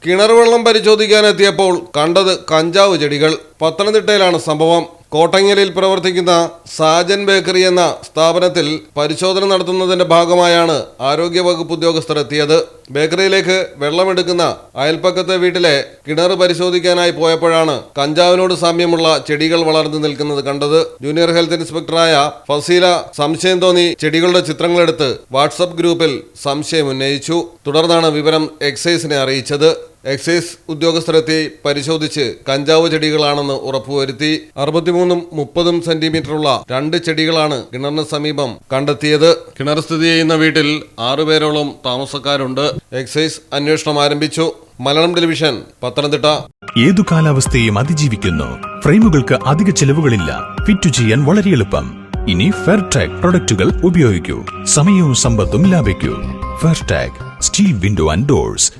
കിണർ വെള്ളം പരിശോധിക്കാനെത്തിയപ്പോൾ കണ്ടത് കഞ്ചാവ് ചെടികൾ. പത്തനംതിട്ടയിലാണ് സംഭവം. കോട്ടങ്ങലിൽ പ്രവർത്തിക്കുന്ന സാജൻ ബേക്കറി എന്ന സ്ഥാപനത്തിൽ പരിശോധന നടത്തുന്നതിന്റെ ഭാഗമായാണ് ആരോഗ്യവകുപ്പ് ഉദ്യോഗസ്ഥർ എത്തിയത്. ബേക്കറിയിലേക്ക് വെള്ളമെടുക്കുന്ന അയൽപ്പക്കത്തെ വീട്ടിലെ കിണർ പരിശോധിക്കാനായി പോയപ്പോഴാണ് കഞ്ചാവിനോട് സാമ്യമുള്ള ചെടികൾ വളർന്നു നിൽക്കുന്നത് കണ്ടത്. ജൂനിയർ ഹെൽത്ത് ഇൻസ്പെക്ടറായ ഫസീല സംശയം തോന്നി ചെടികളുടെ ചിത്രങ്ങളെടുത്ത് വാട്സപ്പ് ഗ്രൂപ്പിൽ സംശയം ഉന്നയിച്ചു. തുടർന്നാണ് വിവരം എക്സൈസിനെ അറിയിച്ചത്. എക്സൈസ് ഉദ്യോഗസ്ഥരെത്തി പരിശോധിച്ച് കഞ്ചാവ് ചെടികളാണെന്ന് ഉറപ്പുവരുത്തി. 63-30 സെന്റിമീറ്ററുള്ള 2 ചെടികളാണ് കിണറിന് സമീപം കണ്ടെത്തിയത്. കിണർ സ്ഥിതി ചെയ്യുന്ന വീട്ടിൽ 6 പേരോളം താമസക്കാരുണ്ട്. എക്സൈസ് അന്വേഷണം ആരംഭിച്ചു. മലയാളം ടെലിവിഷൻ, പത്തനംതിട്ട. ഏതു കാലാവസ്ഥയും അതിജീവിക്കുന്നു. ഫ്രെയിമുകൾക്ക് അധിക ചെലവുകളില്ല. ഫിറ്റ് ചെയ്യാൻ വളരെ എളുപ്പം. ഇനി ഫെയർടാഗ് പ്രൊഡക്റ്റുകൾ ഉപയോഗിക്കൂ. സമയവും സമ്പത്തും ലാഭിക്കൂ. ഫെയർടാഗ് സ്റ്റീൽ വിൻഡോ ആൻഡ് ഡോർസ്.